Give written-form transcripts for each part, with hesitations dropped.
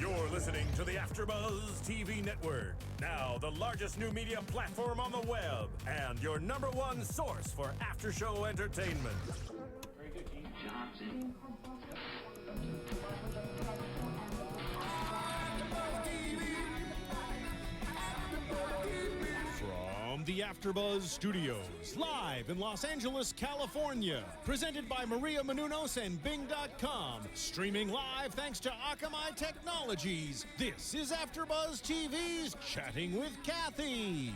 You're listening to the AfterBuzz TV network, now the largest new media platform on the web, and your number one source for after-show entertainment. Very good, Dean Johnson. From the AfterBuzz Studios, live in Los Angeles, California, presented by Maria Menounos and Bing.com, streaming live thanks to Akamai Technologies. This is AfterBuzz TV's Chatting with Cathy.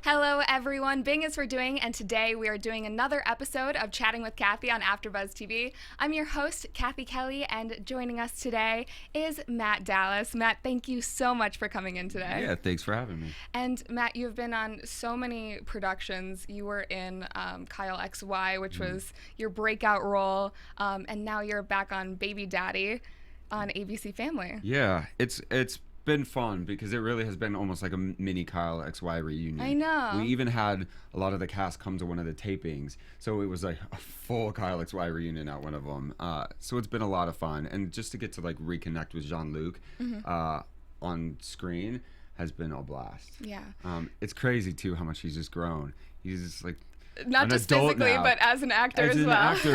Hello everyone, Bing is for doing, and today we are doing another episode of Chatting with Cathy on AfterBuzz TV. I'm your host, Cathy Kelly, and joining us today is Matt Dallas. Matt, thank you so much for coming in today. Yeah, thanks for having me. And Matt, you've been on so many productions. You were in Kyle XY, which was your breakout role, and now you're back on Baby Daddy on ABC Family. Yeah, it's been fun because it really has been almost like a mini Kyle XY reunion. I know. We even had a lot of the cast come to one of the tapings, so it was like a full Kyle XY reunion at one of them. So it's been a lot of fun, and just to get to like reconnect with Jean-Luc on screen has been a blast. Yeah. It's crazy too how much he's just grown. He's just like Not an just adult physically, now. but as an actor as an well. actor,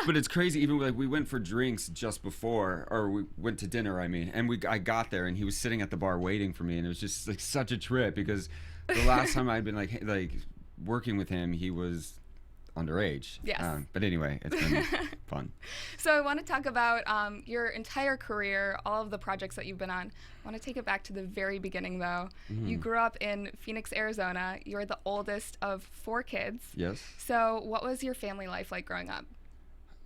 but it's crazy. Even like we went for drinks just before, or we went to dinner. I mean, and I got there, and he was sitting at the bar waiting for me, and it was just like such a trip because the last time I'd been like working with him, he was underage. Yes. But anyway, it's been fun. So I want to talk about your entire career, all of the projects that you've been on. I want to take it back to the very beginning, though. You grew up in Phoenix, Arizona. You're the oldest of 4 kids. Yes. So what was your family life like growing up?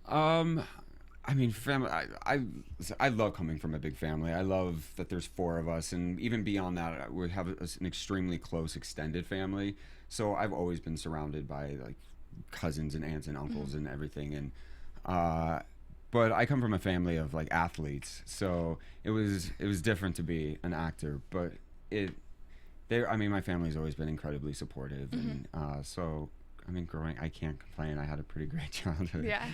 I mean, family. I love coming from a big family. I love that there's 4 of us, and even beyond that, we have an extremely close extended family. So I've always been surrounded by like cousins and aunts and uncles and everything, and but I come from a family of like athletes, so it was different to be an actor, but I mean, my family's always been incredibly supportive, and so I mean, I can't complain. I had a pretty great childhood. Yeah.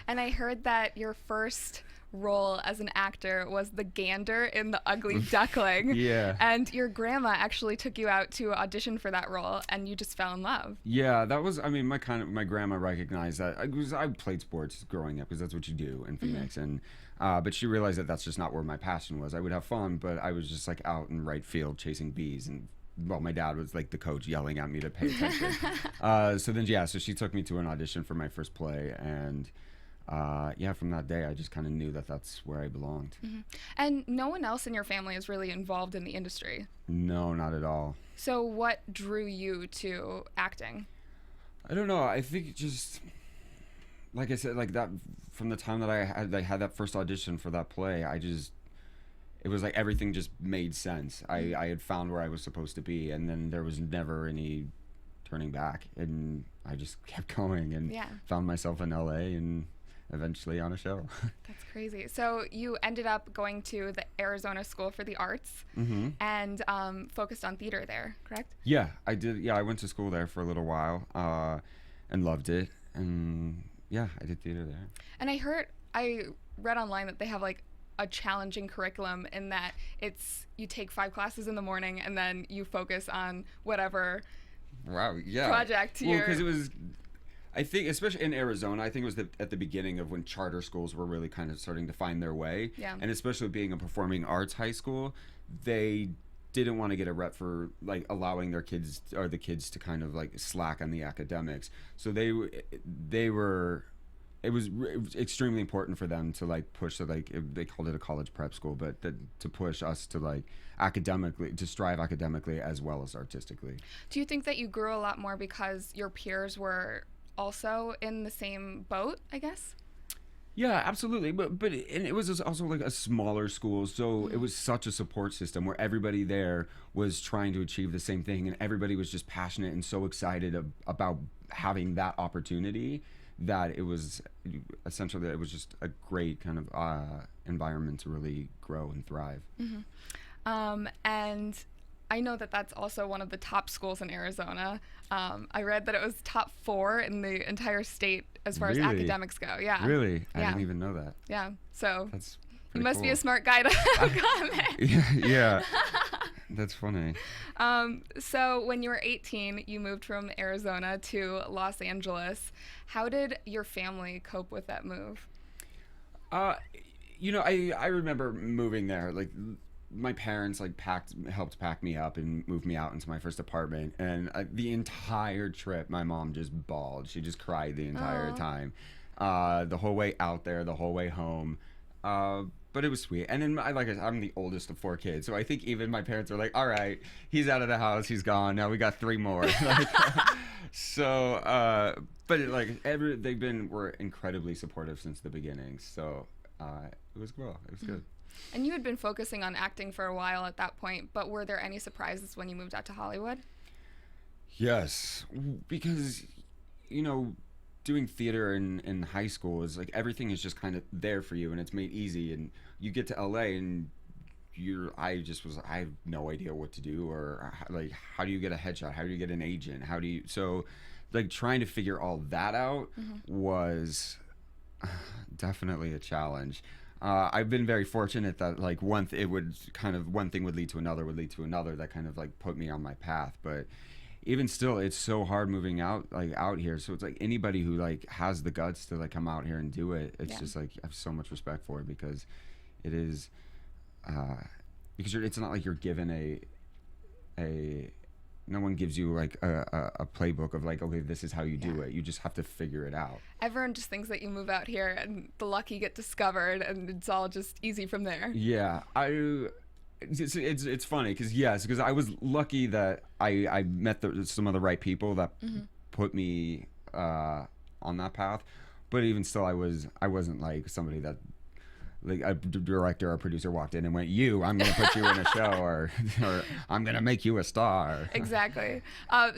And I heard that your first role as an actor was the gander in The Ugly Duckling. Yeah. And your grandma actually took you out to audition for that role, and you just fell in love. Yeah, that was. I mean, my grandma recognized that. I played sports growing up because that's what you do in Phoenix, and but she realized that that's just not where my passion was. I would have fun, but I was just like out in right field chasing bees, and well, my dad was like the coach yelling at me to pay attention. So she took me to an audition for my first play, and from that day I just kind of knew that that's where I belonged. And no one else in your family is really involved in the industry. No, not at all. So what drew you to acting? I don't know. I think just like I said, like that from the time that I had that first audition for that play, it was like everything just made sense. I had found where I was supposed to be, and then there was never any turning back, and I just kept going and found myself in LA and eventually on a show. That's crazy. So you ended up going to the Arizona School for the Arts and focused on theater there, correct? Yeah, I did. Yeah, I went to school there for a little while and loved it, and yeah, I did theater there. And I read online that they have like a challenging curriculum in that you take 5 classes in the morning and then you focus on whatever project Well, because it was, I think, especially in Arizona, I think it was at the beginning of when charter schools were really kind of starting to find their way. Yeah. And especially being a performing arts high school, they didn't want to get a rep for like allowing the kids to kind of like slack on the academics. So it was extremely important for them to like push, they called it a college prep school, but to push us to like to strive academically as well as artistically. Do you think that you grew a lot more because your peers were also in the same boat, I guess? Yeah, absolutely. But it was also like a smaller school, so it was such a support system where everybody there was trying to achieve the same thing, and everybody was just passionate and so excited about having that opportunity that it was essentially, it was just a great kind of environment to really grow and thrive. And I know that that's also one of the top schools in Arizona. I read that it was top 4 in the entire state as far as academics go. Yeah. Really? I didn't even know that. Yeah. So You must be a cool. smart guy to comment. Yeah. That's funny. So when you were 18, you moved from Arizona to Los Angeles. How did your family cope with that move? I remember moving there. Like, my parents helped pack me up and moved me out into my first apartment. And the entire trip, my mom just bawled. She just cried the entire time. The whole way out there, the whole way home. But it was sweet. And then, I'm the oldest of 4 kids, so I think even my parents were like, all right, he's out of the house, he's gone, now we got 3 more. But were incredibly supportive since the beginning, so it was cool. It was good. And you had been focusing on acting for a while at that point, but were there any surprises when you moved out to Hollywood? Yes, because, doing theater in high school is like everything is just kind of there for you and it's made easy, and you get to LA and I have no idea what to do, or like, how do you get a headshot, how do you get an agent, trying to figure all that out was definitely a challenge. I've been very fortunate that one thing would lead to another that kind of put me on my path, but even still, it's so hard moving out here. So it's anybody who has the guts to come out here and do it. It's just I have so much respect for it, because it is it's not like you're given no one gives you a playbook of okay, this is how you do it. You just have to figure it out. Everyone just thinks that you move out here and the lucky get discovered and it's all just easy from there. Yeah, it's funny because I was lucky that I met some of the right people that put me on that path, but even still I wasn't somebody that a director or producer walked in and went, I'm gonna put you in a show or I'm gonna make you a star. Exactly.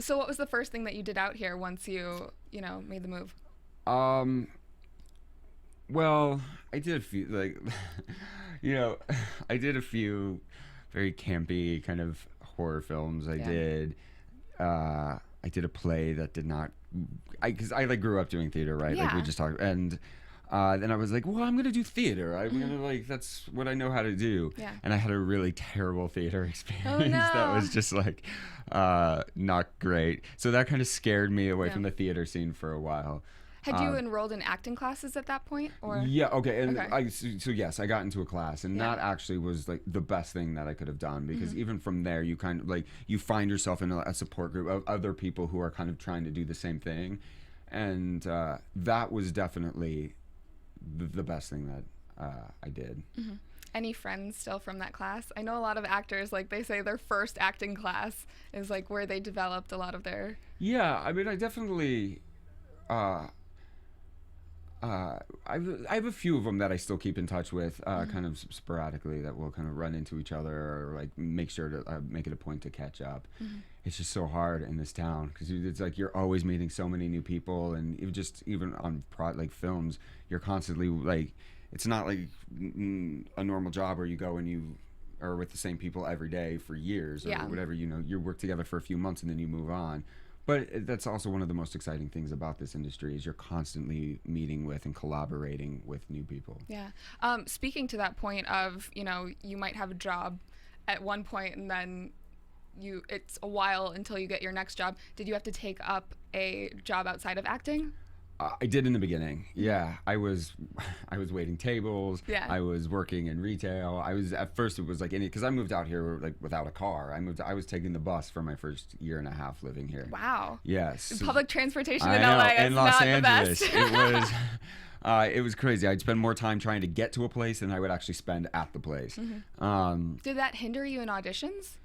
So what was the first thing that you did out here once you made the move? Well, I did a few I did a few very campy kind of horror films. I did a play that did not, because I grew up doing theater, right? Yeah. We just talked, and then I was like, well, I'm gonna do theater. I'm gonna that's what I know how to do. Yeah. And I had a really terrible theater experience. Oh, no. That was just not great. So that kind of scared me away from the theater scene for a while. Had you enrolled in acting classes at that point, or? Yeah, okay, and Okay. So yes, I got into a class, and that actually was the best thing that I could have done, because even from there, you kind of you find yourself in a support group of other people who are kind of trying to do the same thing, and that was definitely the best thing that I did. Any friends still from that class? I know a lot of actors, they say their first acting class is where they developed a lot of their. Yeah, I mean, I definitely. I have a few of them that I still keep in touch with, kind of sporadically, that we'll kind of run into each other or make sure to make it a point to catch up. It's just so hard in this town, because it's you're always meeting so many new people, and even on films, you're constantly it's not like a normal job where you go and you are with the same people every day for years or whatever. You work together for a few months and then you move on. But that's also one of the most exciting things about this industry, is you're constantly meeting with and collaborating with new people. Yeah. Speaking to that point of, you might have a job at one point and then it's a while until you get your next job. Did you have to take up a job outside of acting? I did in the beginning. Yeah, I was waiting tables. Yeah. I was working in retail. At first it was because I moved out here without a car. I was taking the bus for my first year and a half living here. Wow. Yes. Public transportation in I know, LA is in Los not Angeles. the best. It was crazy. I'd spend more time trying to get to a place than I would actually spend at the place. Did that hinder you in auditions?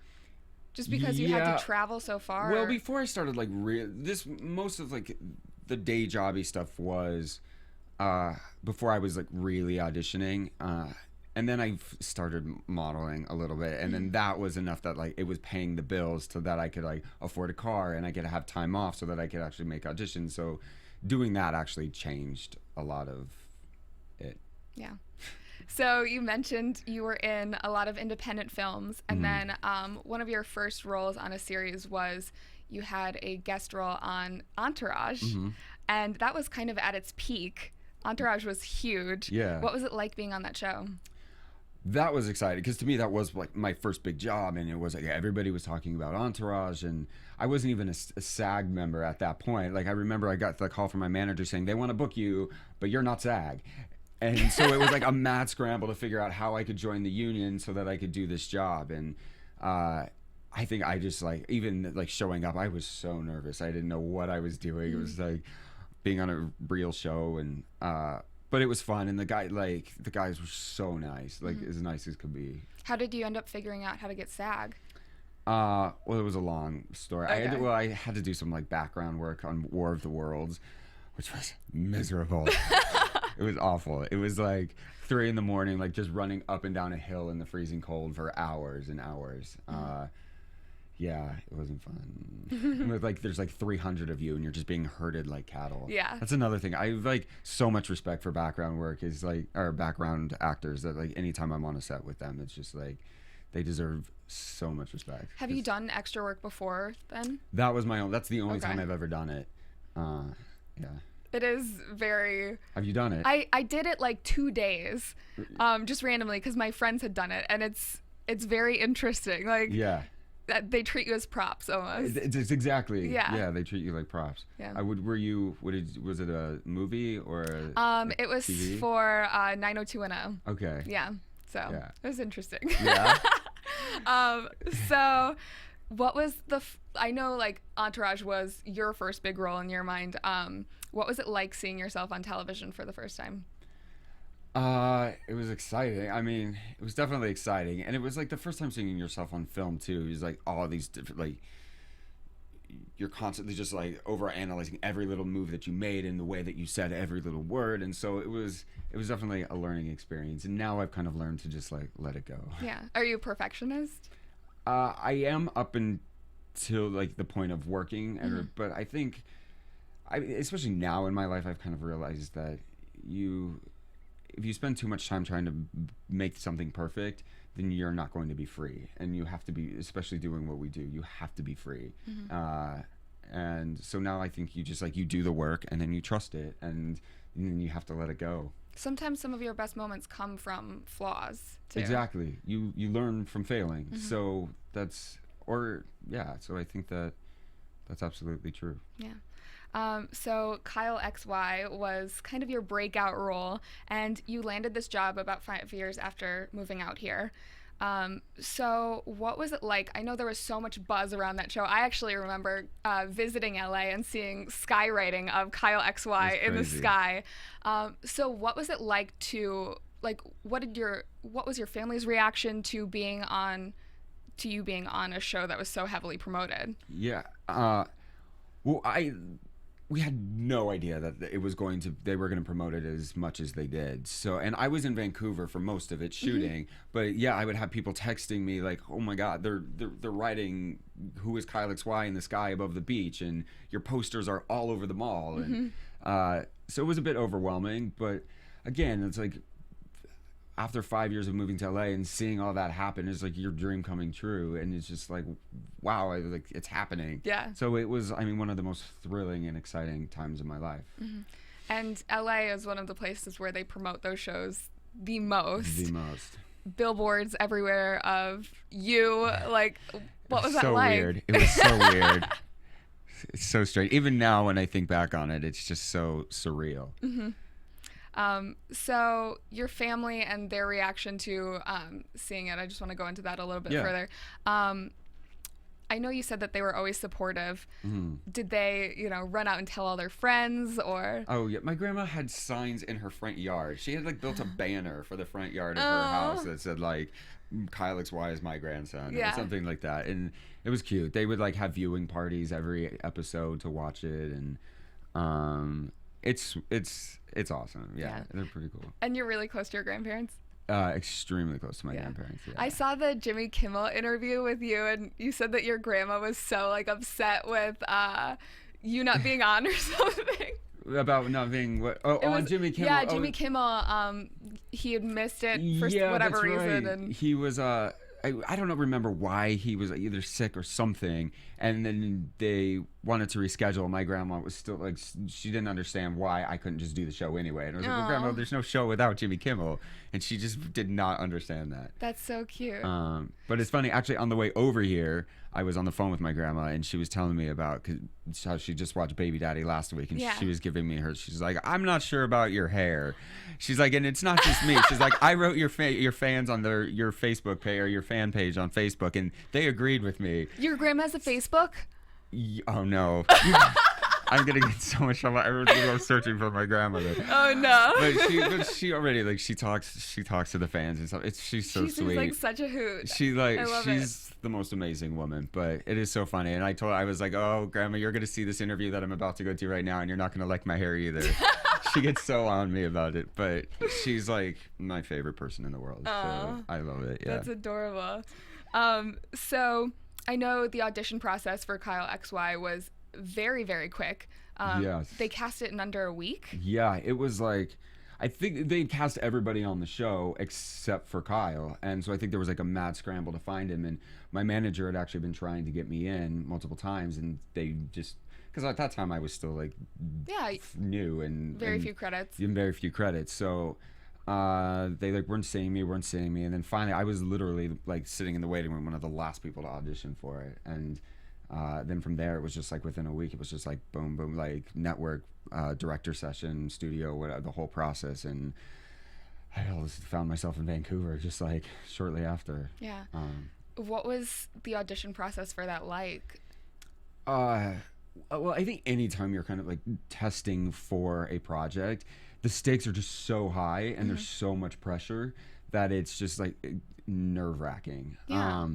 Just because you had to travel so far? Well, before I started most of the day jobby stuff was before I was really auditioning, and then I started modeling a little bit, and then that was enough that it was paying the bills so that I could afford a car and I could have time off so that I could actually make auditions. So doing that actually changed a lot of it. Yeah. So you mentioned you were in a lot of independent films, and then one of your first roles on a series was you had a guest role on Entourage, and that was kind of at its peak. Entourage was huge. Yeah. What was it like being on that show? that was exciting because to me that was like my first big job, and it was like everybody was talking about Entourage, and I wasn't even a SAG member at that point. Like I remember I got the call from my manager saying they want to book you, but you're not SAG. And so it was like a mad scramble to figure out how I could join the union so that I could do this job. And I think I just like, even like showing up, I was so nervous. I didn't know what I was doing. It was like being on a real show, and but it was fun. And the guys were so nice, like as nice as could be. How did you end up figuring out how to get SAG? Well, it was a long story. Okay. I had to do some like background work on War of the Worlds, which was miserable. It was awful. It was like 3 a.m, like just running up and down a hill in the freezing cold for hours and hours. Yeah, it wasn't fun. With like there's like 300 of you and you're just being herded like cattle. Yeah. That's another thing. I have like so much respect for background work, is like, or background actors, that like anytime I'm on a set with them, it's just like they deserve so much respect. Have you done extra work before then? That's the only Okay. time I've ever done it. Yeah. It is very... Have you done it? I did it like 2 days, just randomly because my friends had done it, and it's very interesting. Like, yeah. that they treat you as props almost. It's exactly. Yeah. Yeah, they treat you like props. Yeah. Was it a movie or It was TV? for 90210. Okay. Yeah. So Yeah. it was interesting. Yeah. So what was I know like Entourage was your first big role in your mind. What was it like seeing yourself on television for the first time? It was exciting. I mean, it was definitely exciting, and it was like the first time seeing yourself on film too. It was like all these different, like, you're constantly just like over analyzing every little move that you made and the way that you said every little word, and so it was definitely a learning experience. And now I've kind of learned to just like let it go. Yeah. Are you a perfectionist? I am up until like the point of working, but I think, especially now in my life, I've kind of realized that if you spend too much time trying to make something perfect, then you're not going to be free. And you have to be, especially doing what we do, you have to be free. And so now I think you just like, you do the work and then you trust it, and then you have to let it go. Sometimes some of your best moments come from flaws too. Exactly. You learn from failing. So so I think that's absolutely true. Yeah. So Kyle XY was kind of your breakout role, and you landed this job about 5 years after moving out here. So what was it like? I know there was so much buzz around that show. I actually remember visiting LA and seeing skywriting of Kyle XY in the sky. So what was it like to, like, what was your family's reaction to you being on a show that was so heavily promoted? Yeah. We had no idea that they were going to promote it as much as they did. So, and I was in Vancouver for most of it shooting, but yeah, I would have people texting me like, "Oh my God, they're writing who is Kyle XY in the sky above the beach, and your posters are all over the mall." And so it was a bit overwhelming, but again, it's like after 5 years of moving to LA and seeing all that happen, is like your dream coming true, and it's just like, wow, it's happening. Yeah. So it was, I mean, one of the most thrilling and exciting times of my life. And LA is one of the places where they promote those shows the most. The most. Billboards everywhere of you. Like, what was that so like? Weird. It was so weird. It's so strange. Even now, when I think back on it, it's just so surreal. So your family and their reaction to seeing it, I just want to go into that a little bit further. I know you said that they were always supportive. Did they, run out and tell all their friends, or? Oh yeah, my grandma had signs in her front yard. She had like built a banner for the front yard of her house that said like, "Kyle XY is my grandson," or something like that, and it was cute. They would like have viewing parties every episode to watch it, and it's awesome. Yeah, they're pretty cool. And you're really close to your grandparents? Extremely close to my grandparents. Yeah. I saw the Jimmy Kimmel interview with you, and you said that your grandma was so like upset with you not being on or something. About not being what? Oh, on Jimmy Kimmel. Yeah, Jimmy Kimmel. He had missed it for whatever reason, right. and he was. I don't know, remember why he was either sick or something, and then they wanted to reschedule. My grandma was still like, she didn't understand why I couldn't just do the show anyway, and I was like, well, Grandma, there's no show without Jimmy Kimmel, and she just did not understand that. That's so cute. But it's funny, actually, on the way over here, I was on the phone with my grandma, and she was telling me about how she just watched Baby Daddy last week, and she was giving me she's like, I'm not sure about your hair. She's like, and it's not just me. She's like, I wrote your fans on your Facebook page or your fan page on Facebook, and they agreed with me. Your grandma has a Facebook? Oh no. I'm gonna get so much trouble. Everyone's gonna go searching for my grandmother. Oh no! But she already like she talks to the fans and stuff. She's so she sweet. She's like such a hoot. She's the most amazing woman. But it is so funny. And I was like, oh Grandma, you're gonna see this interview that I'm about to go to right now, and you're not gonna like my hair either. She gets so on me about it, but she's like my favorite person in the world. So I love it. Yeah, that's adorable. So I know the audition process for Kyle XY was very, very quick. Yes. They cast it in under a week. Yeah, it was like, I think they cast everybody on the show except for Kyle. And so I think there was like a mad scramble to find him. And my manager had actually been trying to get me in multiple times, and they just, because at that time I was still like new and very few credits. Very few credits. So they like weren't seeing me. And then finally I was literally like sitting in the waiting room, one of the last people to audition for it. And then from there, it was just like within a week, it was just like boom, boom, like network, director session, studio, whatever, the whole process. And I always found myself in Vancouver just like shortly after. Yeah. What was the audition process for that like? Well, I think anytime you're kind of like testing for a project, the stakes are just so high and there's so much pressure that it's just like nerve wracking. Yeah.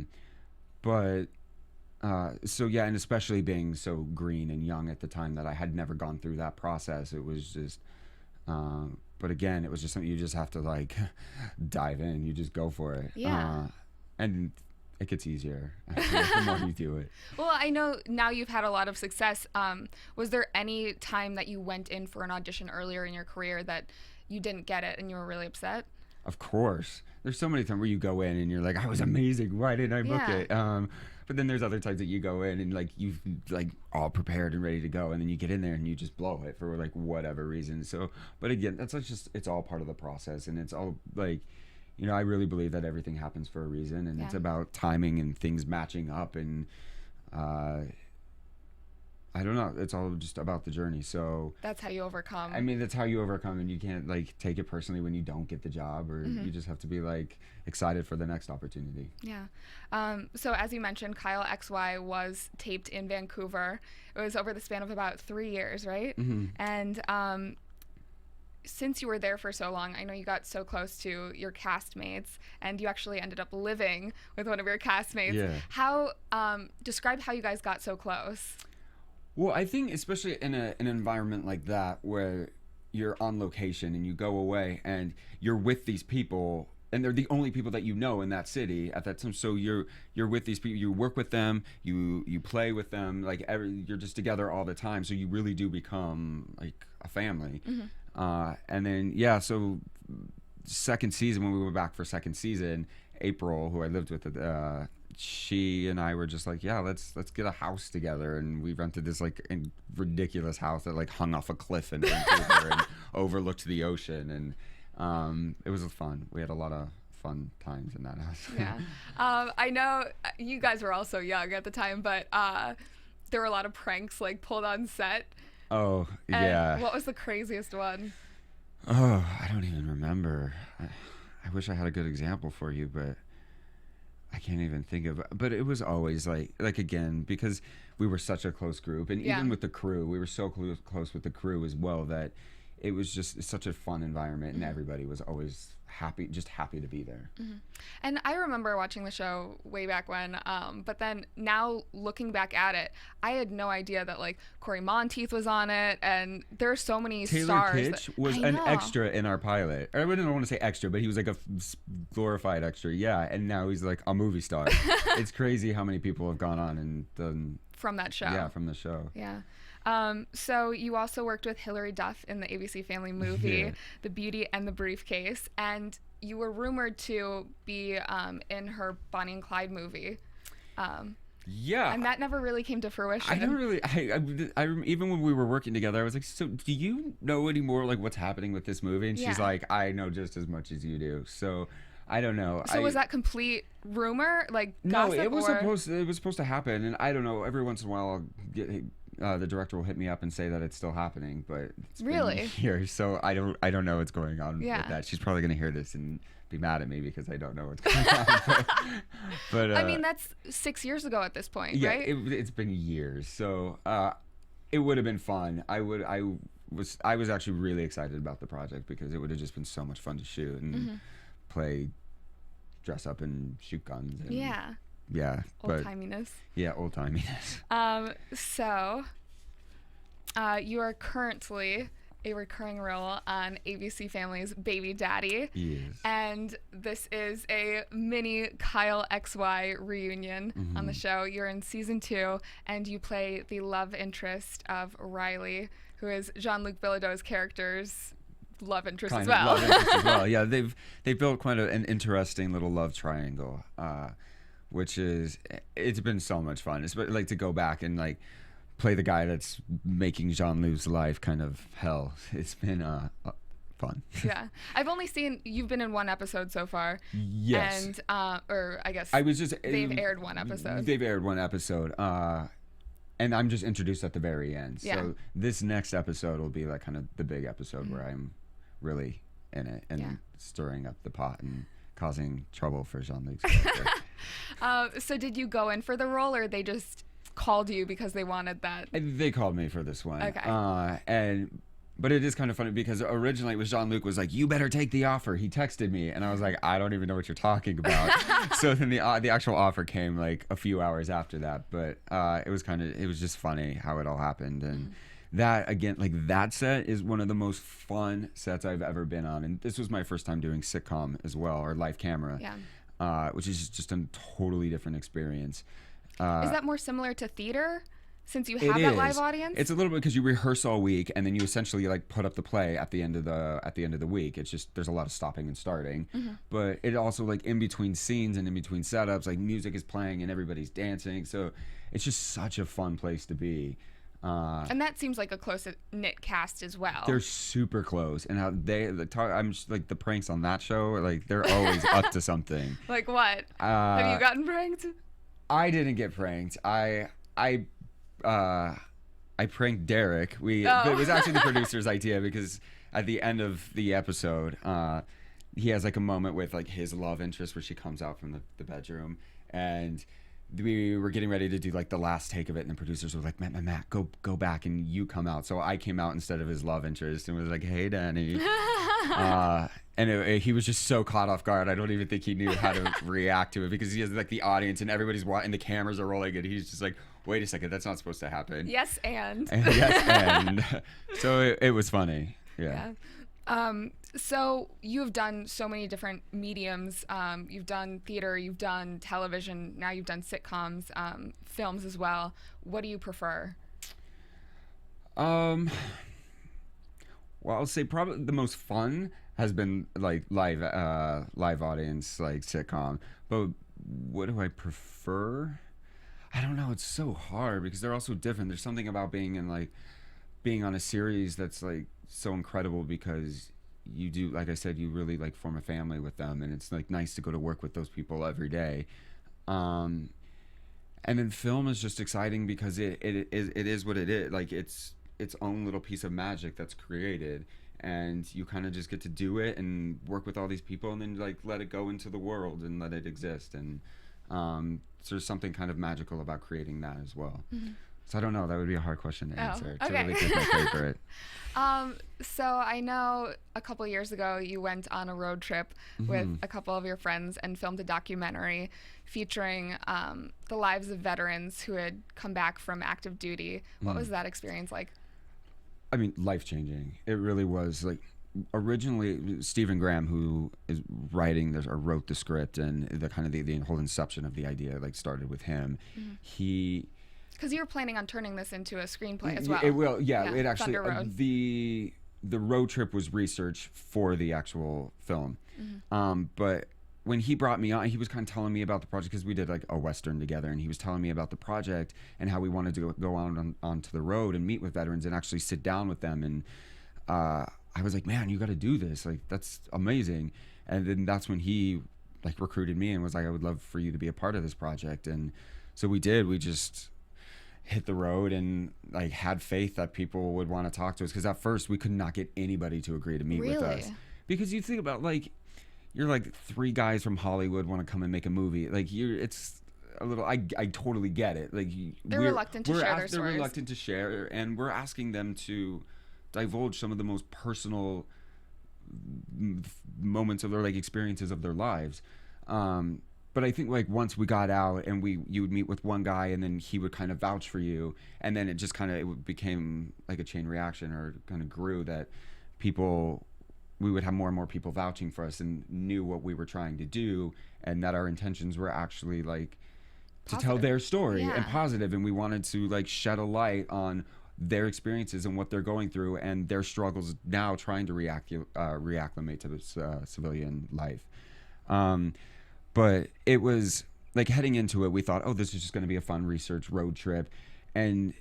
So yeah, and especially being so green and young at the time that I had never gone through that process, it was just, but again, it was just something you just have to like dive in, you just go for it. Yeah. And it gets easier the more you do it. Well, I know now you've had a lot of success. Was there any time that you went in for an audition earlier in your career that you didn't get it and you were really upset? Of course. There's so many times where you go in and you're like, I was amazing. Why didn't I book it? But then there's other times that you go in and like you've like all prepared and ready to go, and then you get in there and you just blow it for like whatever reason. So, but again, that's just, it's all part of the process, and it's all like, you know, I really believe that everything happens for a reason, and it's about timing and things matching up, and I don't know. It's all just about the journey. So that's how you overcome. I mean, that's how you overcome, and you can't like take it personally when you don't get the job, or you just have to be like excited for the next opportunity. Yeah. So as you mentioned, Kyle XY was taped in Vancouver. It was over the span of about 3 years, right? And since you were there for so long, I know you got so close to your castmates, and you actually ended up living with one of your castmates. Yeah. How describe how you guys got so close? Well, I think especially in an environment like that where you're on location and you go away and you're with these people, and they're the only people that you know in that city at that time. So you're with these people, you work with them, you play with them, like you're just together all the time. So you really do become like a family. And then so second season, when we were back for second season, April, who I lived with, she and I were just like, let's get a house together, and we rented this like ridiculous house that like hung off a cliff in Vancouver and overlooked the ocean, and it was fun. We had a lot of fun times in that house. Yeah. I know you guys were all so young at the time, but there were a lot of pranks like pulled on set. Oh, and yeah. What was the craziest one? Oh, I don't even remember. I wish I had a good example for you, but I can't even think of it. But it was always like again, because we were such a close group, and even with the crew, we were so close with the crew as well, that it was just such a fun environment, and everybody was always happy to be there. And I remember watching the show way back when, but then now looking back at it, I had no idea that like Corey Monteith was on it, and there are so many Taylor stars. Kitsch was an extra in our pilot. I wouldn't want to say extra, but he was like a glorified extra. Yeah, and now he's like a movie star. It's crazy how many people have gone on and done from that show. Yeah, from the show. Yeah. So you also worked with Hilary Duff in the ABC Family movie, The Beauty and the Briefcase, and you were rumored to be in her Bonnie and Clyde movie. Yeah. And that never really came to fruition. I don't really. I even when we were working together, I was like, "So, do you know any more like what's happening with this movie?" And she's Yeah. like, "I know just as much as you do." So, I don't know. So was that complete rumor, like gossip? No, it was or? supposed to happen, and I don't know. Every once in a while, I'll get, the director will hit me up and say that it's still happening, but it's Really? been years, so I don't know what's going on Yeah. with that. She's probably gonna hear this and be mad at me because I don't know what's going on. But I mean, that's 6 years ago at this point, yeah, right? it's been years, so it would have been fun. I was actually really excited about the project because it would have just been so much fun to shoot and play, dress up and shoot guns. And, Yeah. Yeah. Old timiness. Yeah, old timiness. So, you are currently a recurring role on ABC Family's Baby Daddy. Yes. And this is a mini Kyle XY reunion on the show. You're in season 2, and you play the love interest of Riley, who is Jean-Luc Bilodeau's character's love interest as well. Love interest as well. Yeah, they've built quite an interesting little love triangle, which it's been so much fun. It's like to go back and like play the guy that's making Jean-Luc's life kind of hell. It's been fun. Yeah, I've only seen you've been in one episode so far. Yes. And or I guess they've aired one episode. They've aired one episode. And I'm just introduced at the very end. Yeah. So this next episode will be like kind of the big episode where I'm really in it and stirring up the pot and causing trouble for Jean-Luc's character. So did you go in for the role, or they just called you because they wanted that? They called me for this one. Okay. But it is kind of funny because originally it was Jean-Luc was like, "You better take the offer." He texted me and I was like, "I don't even know what you're talking about." So then the actual offer came like a few hours after that. But it was just funny how it all happened. And that, again, like that set is one of the most fun sets I've ever been on. And this was my first time doing sitcom as well, or live camera, which is just a totally different experience. Is that more similar to theater, since you have that live audience? It's a little bit because you rehearse all week and then you essentially like put up the play at the end of the week. It's just there's a lot of stopping and starting, but it also like in between scenes and in between setups, like music is playing and everybody's dancing. So it's just such a fun place to be. And that seems like a close knit cast as well. They're super close, and how I'm just, like the pranks on that show, like they're always up to something. Like what? Have you gotten pranked? I didn't get pranked. I pranked Derek. It was actually the producer's idea because at the end of the episode, he has like a moment with like his love interest where she comes out from the bedroom, and we were getting ready to do like the last take of it, and the producers were like, Matt, go back and you come out. So I came out instead of his love interest and was like, "Hey, Danny." And he was just so caught off guard. I don't even think he knew how to react to it because he has like the audience and everybody's watching, the cameras are rolling, and he's just like, "Wait a second, that's not supposed to happen." Yes, and so it was funny. Yeah. So you've done so many different mediums. You've done theater, you've done television, now you've done sitcoms, films as well. What do you prefer? Well, I'll say probably the most fun has been like live audience, like sitcom. But what do I prefer? I don't know. It's so hard because they're all so different. There's something about being on a series that's like so incredible because you do, like I said, you really like form a family with them, and it's like nice to go to work with those people every day. And then film is just exciting because it is what it is. Like it's its own little piece of magic that's created, and you kind of just get to do it and work with all these people and then like let it go into the world and let it exist. And so there's something kind of magical about creating that as well. So I don't know, that would be a hard question to answer. To really pick my favorite. So I know a couple years ago you went on a road trip with a couple of your friends and filmed a documentary featuring the lives of veterans who had come back from active duty. What was that experience like? I mean, life-changing. It really was. Like, originally, Stephen Graham, who is writing this or wrote the script and the kind of the whole inception of the idea, like started with him. Because you were planning on turning this into a screenplay as well. It will, yeah. It actually Thunder Road. the road trip was research for the actual film. But when he brought me on, he was kind of telling me about the project, because we did like a Western together, and he was telling me about the project and how we wanted to go onto the road and meet with veterans and actually sit down with them. And I was like, man, you got to do this. Like, that's amazing. And then that's when he like recruited me and was like, I would love for you to be a part of this project. And so we did. We just hit the road and like had faith that people would want to talk to us, because at first we could not get anybody to agree to meet with us. Because you think about, like, you're like 3 guys from Hollywood want to come and make a movie. Like, it's a little, I totally get it. Like, they're reluctant to share their stories. They're reluctant to share, and we're asking them to divulge some of the most personal moments of their like experiences of their lives. But I think like once we got out and you would meet with one guy and then he would kind of vouch for you, and then it just kind of became like a chain reaction, or kind of grew, that we would have more and more people vouching for us and knew what we were trying to do, and that our intentions were actually like to tell their story and positive, and we wanted to like shed a light on their experiences and what they're going through and their struggles now trying to reacclimate to this civilian life. But it was like, heading into it, we thought, oh, this is just going to be a fun research road trip, and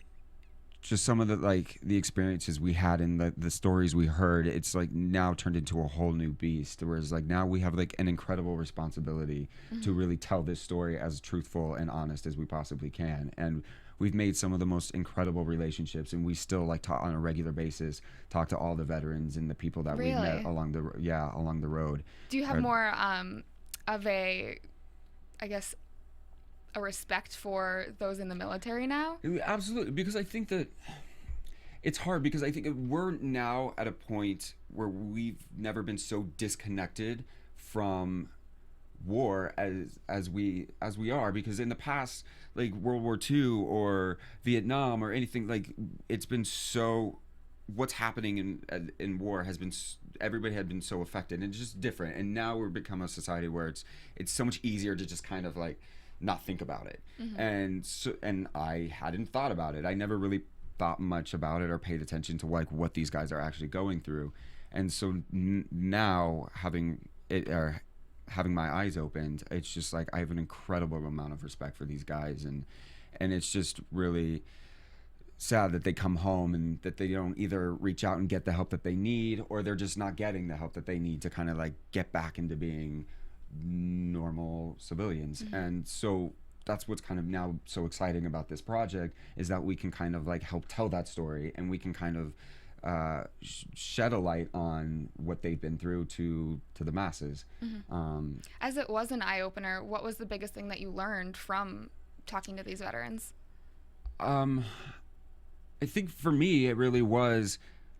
just some of the experiences we had and the stories we heard, it's like now turned into a whole new beast. Whereas like now we have like an incredible responsibility to really tell this story as truthful and honest as we possibly can. And we've made some of the most incredible relationships, and we still like talk on a regular basis, talk to all the veterans and the people that we met along the road. Do you have more of a, I guess, a respect for those in the military now? Absolutely, because I think that it's hard, because I think we're now at a point where we've never been so disconnected from war as we are, because in the past, like World War II or Vietnam or anything, like it's been so, what's happening in war has been, everybody had been so affected, and it's just different. And now we've become a society where it's so much easier to just kind of like not think about it. And I hadn't thought about it. I never really thought much about it or paid attention to like what these guys are actually going through. And so now having my eyes opened, it's just like I have an incredible amount of respect for these guys, and it's just really sad that they come home and that they don't either reach out and get the help that they need, or they're just not getting the help that they need to kind of like get back into being normal civilians. And so that's what's kind of now so exciting about this project, is that we can kind of like help tell that story, and we can kind of shed a light on what they've been through to the masses. As it was an eye-opener, what was the biggest thing that you learned from talking to these veterans? I think for me, it really was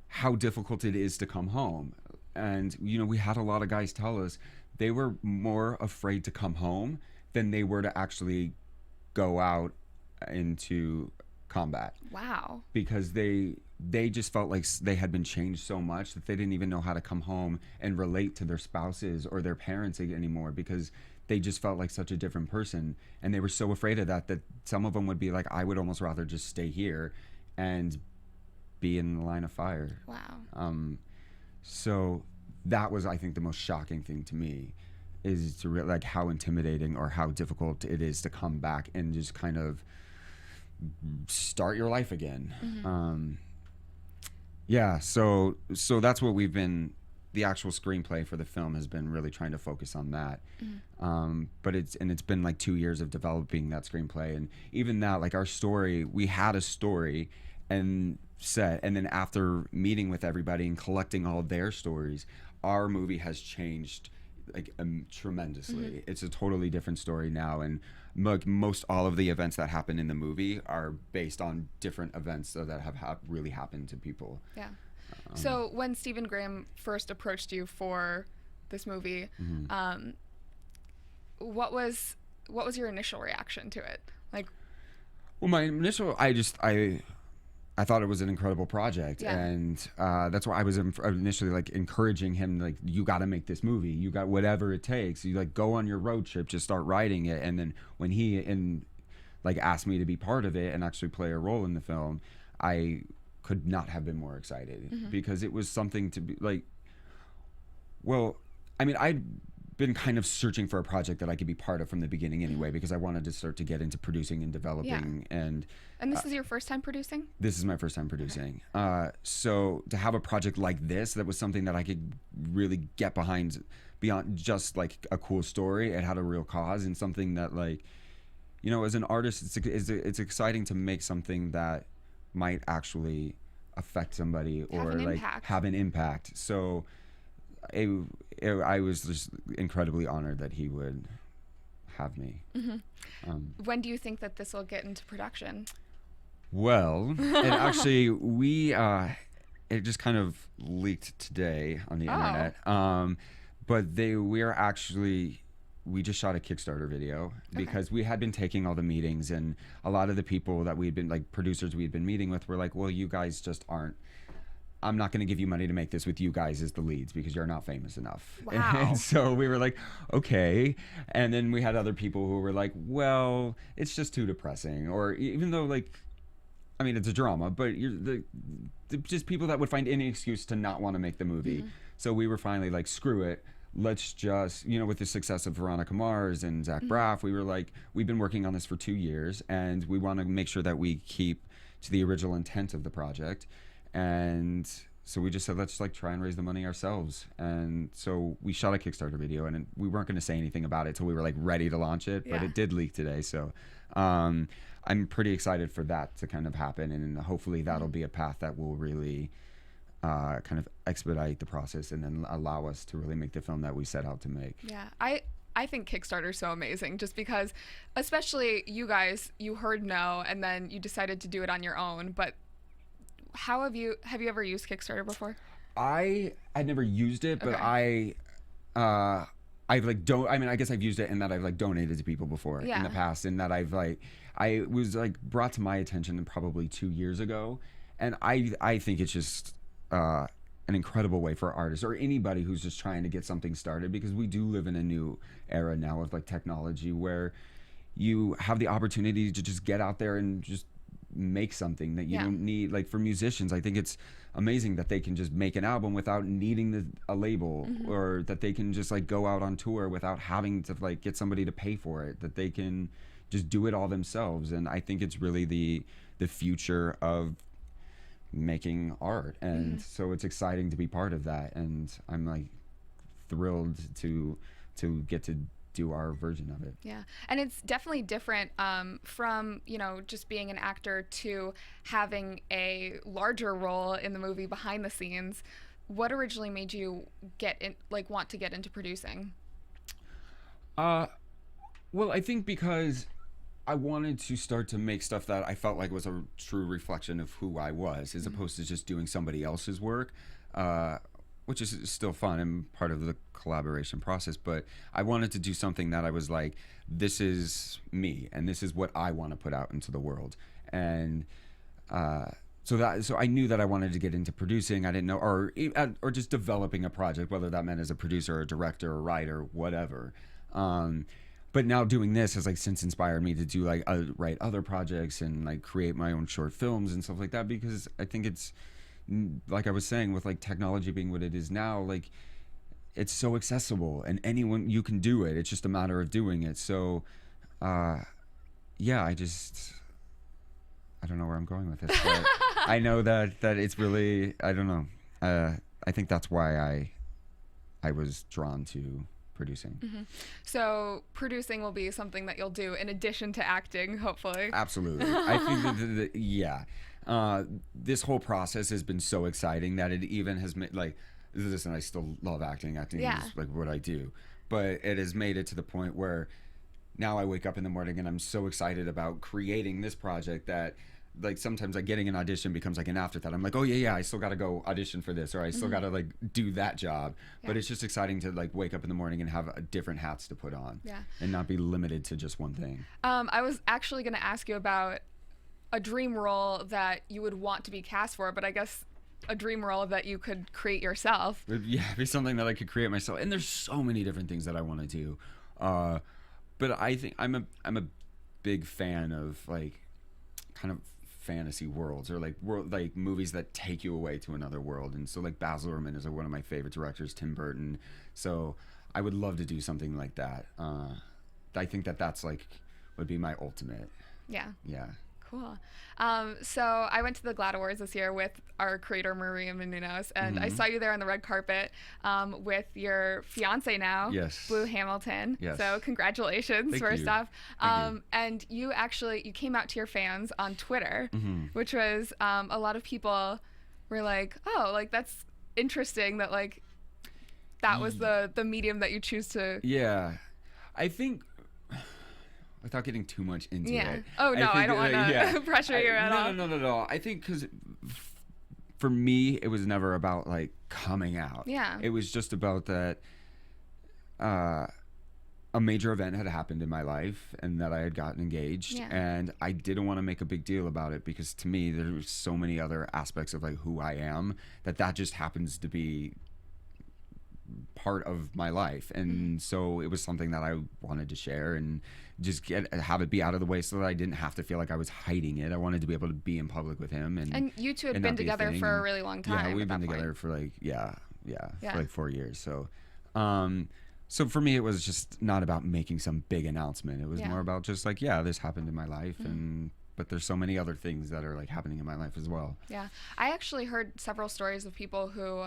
how difficult it is to come home. And, you know, we had a lot of guys tell us they were more afraid to come home than they were to actually go out into combat. Wow. Because they just felt like they had been changed so much that they didn't even know how to come home and relate to their spouses or their parents anymore, because they just felt like such a different person. And they were so afraid of that some of them would be like, I would almost rather just stay here and be in the line of fire. Wow. So that was, I think, the most shocking thing to me, is to like how intimidating or how difficult it is to come back and just kind of start your life again. So that's what we've been, the actual screenplay for the film has been really trying to focus on that. But it's been like 2 years of developing that screenplay, and even that, like our story, we had a story and set, and then after meeting with everybody and collecting all their stories, our movie has changed like tremendously. It's a totally different story now, and most all of the events that happen in the movie are based on different events that have really happened to people. Yeah. So when Stephen Graham first approached you for this movie, what was your initial reaction to it? Like, well, my initial, I thought it was an incredible project, and that's why I was initially like encouraging him, like, you got to make this movie. You got whatever it takes. You like go on your road trip, just start writing it. And then when he asked me to be part of it and actually play a role in the film, I could not have been more excited, because it was something to be like, well, I mean, I'd been kind of searching for a project that I could be part of from the beginning anyway, because I wanted to start to get into producing and developing. And this is your first time producing? This is my first time producing. So to have a project like this, that was something that I could really get behind beyond just like a cool story. It had a real cause and something that, like, you know, as an artist, it's exciting to make something that might actually affect somebody or like have an impact. So I was just incredibly honored that he would have me. When do you think that this will get into production? Well, and actually it just kind of leaked today on the internet. But we just shot a Kickstarter video because we had been taking all the meetings, and a lot of the people that we'd been, like, producers we'd been meeting with were like, well, you guys just aren't, I'm not going to give you money to make this with you guys as the leads because you're not famous enough. Wow. And so we were like, okay. And then we had other people who were like, well, it's just too depressing. Or even though, like, I mean, it's a drama, but you're just people that would find any excuse to not want to make the movie. So we were finally like, screw it. Let's just, you know, with the success of Veronica Mars and Zach Braff, we were like, we've been working on this for 2 years, and we want to make sure that we keep to the original intent of the project. And so we just said, let's like try and raise the money ourselves. And so we shot a Kickstarter video, and we weren't going to say anything about it till we were like ready to launch it, but it did leak today. So I'm pretty excited for that to kind of happen, and hopefully that'll be a path that will really kind of expedite the process and then allow us to really make the film that we set out to make. Yeah, I think Kickstarter is so amazing, just because, especially you guys, you heard no, and then you decided to do it on your own. But have you ever used Kickstarter before? I never used it, but I've like I mean, I guess I've used it in that I've like donated to people before in the past, and that I've like, I was like brought to my attention probably 2 years ago, and I think it's just an incredible way for artists or anybody who's just trying to get something started, because we do live in a new era now of like technology where you have the opportunity to just get out there and just make something that you don't need. Like for musicians, I think it's amazing that they can just make an album without needing a label, or that they can just like go out on tour without having to like get somebody to pay for it, that they can just do it all themselves. And I think it's really the future of making art, and so it's exciting to be part of that, and I'm like thrilled to get to do our version of it. Yeah, and it's definitely different from, you know, just being an actor to having a larger role in the movie behind the scenes. What originally made you want to get into producing? Well, I think because I wanted to start to make stuff that I felt like was a true reflection of who I was, as opposed to just doing somebody else's work, which is still fun and part of the collaboration process. But I wanted to do something that I was like, this is me, and this is what I want to put out into the world. And so I knew that I wanted to get into producing. I didn't know, or just developing a project, whether that meant as a producer or a director or writer, whatever. But now doing this has like since inspired me to do like write other projects and like create my own short films and stuff like that, because I think it's, like I was saying, with like technology being what it is now, like it's so accessible and anyone, you can do it. It's just a matter of doing it. So yeah, I don't know where I'm going with this, but I know that it's really, I don't know. I think that's why I was drawn to producing. So producing will be something that you'll do in addition to acting, hopefully. Absolutely. I think this whole process has been so exciting that it even has made, like, listen, I still love acting. Acting is like what I do, but it has made it to the point where now I wake up in the morning and I'm so excited about creating this project that, like, sometimes like getting an audition becomes like an afterthought. I'm like, oh yeah, I still got to go audition for this, or I still got to like do that job. But it's just exciting to like wake up in the morning and have different hats to put on, and not be limited to just one thing. I was actually going to ask you about a dream role that you would want to be cast for, but I guess a dream role that you could create yourself. Yeah, it'd be something that I could create myself. And there's so many different things that I want to do. But I think I'm a big fan of like kind of fantasy worlds, or like movies that take you away to another world. And so like Baz Luhrmann is one of my favorite directors, Tim Burton. So I would love to do something like that. I think that's like would be my ultimate. Yeah. Yeah. Cool. So I went to the GLAAD Awards this year with our creator Maria Menounos, and I saw you there on the red carpet with your fiance now, Yes. Blue Hamilton. Yes. So congratulations, Thank first you. off. Thank you. And you came out to your fans on Twitter, which was a lot of people were like, oh, like that's interesting that like that was the medium that you choose to. Yeah, I think. Without getting too much into it. Oh, no, I don't want to pressure you at all. No. I think because for me, it was never about like coming out. Yeah. It was just about that a major event had happened in my life and that I had gotten engaged. Yeah. And I didn't want to make a big deal about it because to me, there were so many other aspects of like who I am that just happens to be part of my life. And so it was something that I wanted to share and just have it be out of the way so that I didn't have to feel like I was hiding it. I wanted to be able to be in public with him. And you two had been together for a really long time. Yeah, we've been together for like, for like 4 years. So, so for me, it was just not about making some big announcement. It was more about just like, this happened in my life. But there's so many other things that are like happening in my life as well. Yeah. I actually heard several stories of people who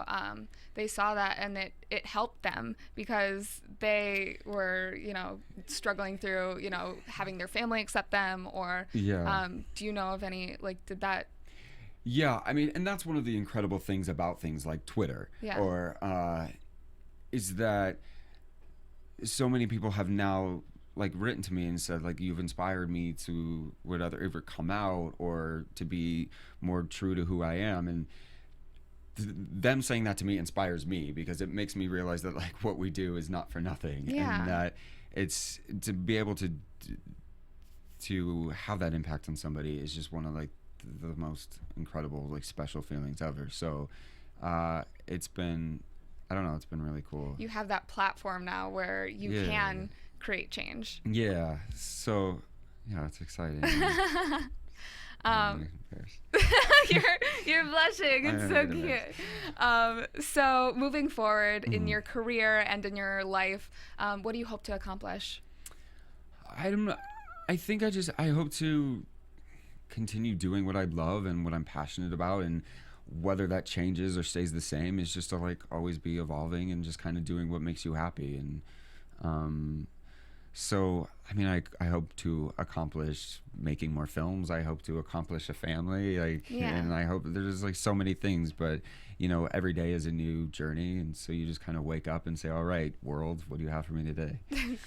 they saw that and it helped them because they were, struggling through, having their family accept them or do you know of any, like, did that? Yeah. I mean, and that's one of the incredible things about things like Twitter or is that so many people have now like written to me and said like you've inspired me to ever come out or to be more true to who I am, and them saying that to me inspires me because it makes me realize that like what we do is not for nothing and that it's to be able to have that impact on somebody is just one of like the most incredible like special feelings ever. So it's been really cool. You have that platform now where you can create change. Yeah. So, it's exciting. You're blushing. It's so cute. So moving forward in your career and in your life, what do you hope to accomplish? I hope to continue doing what I love and what I'm passionate about, and whether that changes or stays the same is just to like always be evolving and just kind of doing what makes you happy. And so, I mean, I hope to accomplish making more films. I hope to accomplish a family, and I hope there's like so many things, but every day is a new journey. And so you just kind of wake up and say, all right, world, what do you have for me today?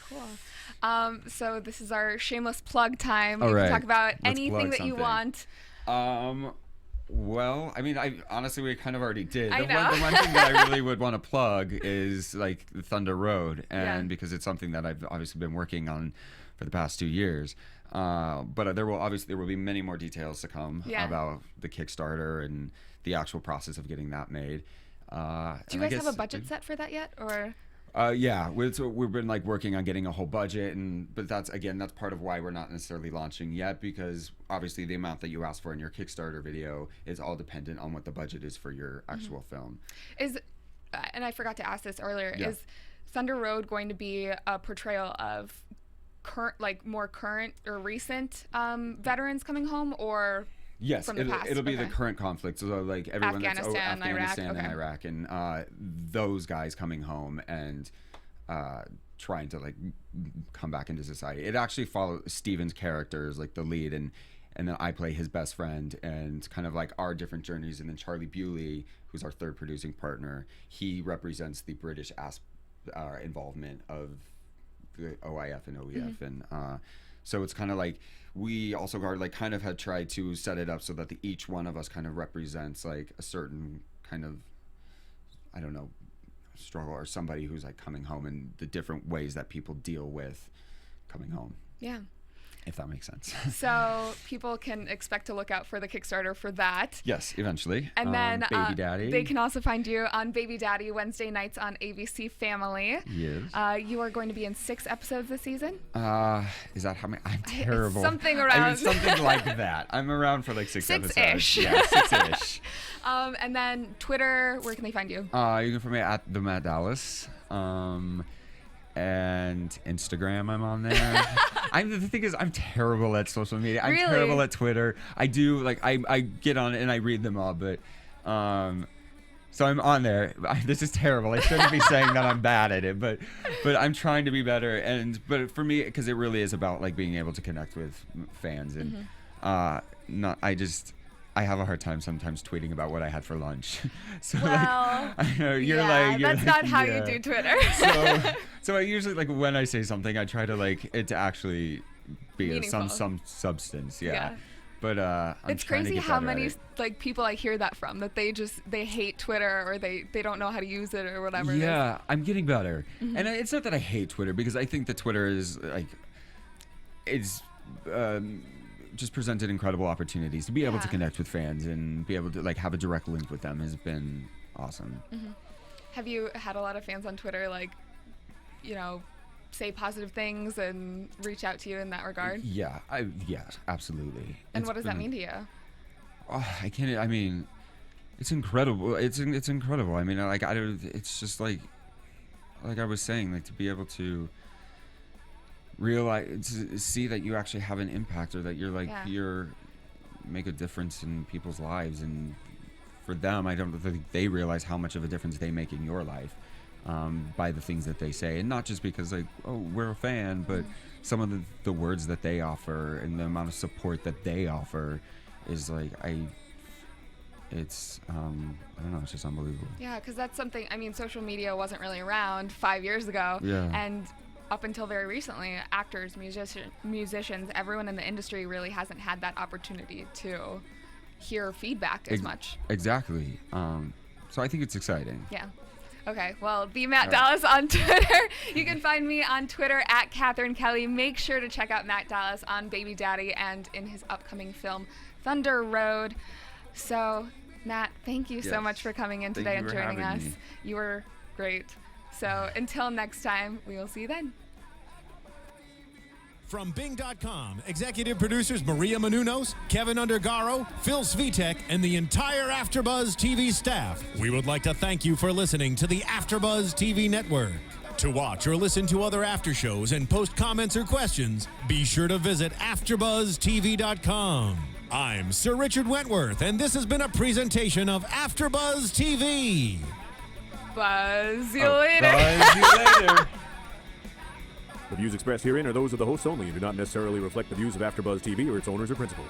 Cool. So this is our shameless plug time. All You right. can talk about Let's anything plug that you something. want. Well, I mean, honestly, we kind of already did. I The know. one thing that I really would want to plug is like Thunder Road, and Yeah. because it's something that I've obviously been working on for the past 2 years. But there will be many more details to come about the Kickstarter and the actual process of getting that made. Do you guys have a budget set for that yet, or? We've been like working on getting a whole budget, but that's part of why we're not necessarily launching yet, because obviously the amount that you asked for in your Kickstarter video is all dependent on what the budget is for your actual film. And I forgot to ask this earlier, Yeah. is Thunder Road going to be a portrayal of more current or recent veterans coming home, or? Yes, from the past? It'll be Okay. the current conflict. So like everyone Afghanistan, Afghanistan and Iraq. Iraq, and those guys coming home and trying to like come back into society. It actually follows Steven's character is like the lead, and then I play his best friend, and kind of like our different journeys. And then Charlie Bewley, who's our third producing partner, he represents the British involvement of the OIF and OEF, and so it's kind of like we also kind of had tried to set it up so that each one of us kind of represents like a certain kind of, I don't know, struggle or somebody who's like coming home and the different ways that people deal with coming home. Yeah. If that makes sense. So people can expect to look out for the Kickstarter for that. Yes, eventually. And then Baby Daddy. they can also find you on Baby Daddy Wednesday nights on ABC Family. Yes. You are going to be in 6 episodes this season. Is that how many? I'm terrible. Something around. I mean, something like that. I'm around for like 6 episodes. 6-ish. Yeah, 6-ish. And then Twitter, where can they find you? You can find me at the Matt Dallas. and Instagram. I'm on there. The thing is, I'm terrible at social media. I'm Really? terrible at Twitter. I do like I get on it and I read them all, but so I'm on there. This is terrible. I shouldn't be saying that I'm bad at it, but I'm trying to be better. But for me, because it really is about like being able to connect with fans and I have a hard time sometimes tweeting about what I had for lunch. So Well, I know you're that's like, not how yeah. you do Twitter. So I usually like when I say something, I try to like it to actually be Meaningful. some substance. Yeah. Yeah. But I'm It's trying to crazy get how better at many it. like people I hear that from, that they hate Twitter or they don't know how to use it or whatever. Yeah, I'm getting better. And it's not that I hate Twitter, because I think that Twitter is like it's just presented incredible opportunities to be able to Yeah. connect with fans and be able to like have a direct link with them has been awesome. Have you had a lot of fans on Twitter like, say positive things and reach out to you in that regard? Yeah, absolutely. And It's what does that been- mean to you? I can't. I mean, it's incredible. It's incredible. I mean, like I don't. It's just like I was saying, like to be able to realize, to see that you actually have an impact, or that you're like Yeah. you're make a difference in people's lives, and for them, I don't think they realize how much of a difference they make in your life by the things that they say, and not just because like, oh, we're a fan, but some of the words that they offer and the amount of support that they offer is like it's I don't know, it's just unbelievable. Yeah, because that's something, social media wasn't really around 5 years ago. Yeah. And up until very recently, actors, musicians, everyone in the industry really hasn't had that opportunity to hear feedback as much. Exactly. So I think it's exciting. Yeah. Okay, well, the Matt Dallas on Twitter. You can find me on Twitter at Catherine Kelly. Make sure to check out Matt Dallas on Baby Daddy and in his upcoming film, Thunder Road. So, Matt, thank you so Yes. much for coming in Thank today you and for joining us. having me. You were great. So, until next time, we will see you then. From Bing.com, executive producers Maria Menounos, Kevin Undergaro, Phil Svitek, and the entire AfterBuzz TV staff, we would like to thank you for listening to the AfterBuzz TV network. To watch or listen to other after shows and post comments or questions, be sure to visit AfterBuzzTV.com. I'm Sir Richard Wentworth, and this has been a presentation of AfterBuzz TV. Buzz you later. Bye. See you later. The views expressed herein are those of the hosts only and do not necessarily reflect the views of AfterBuzz TV or its owners or principals.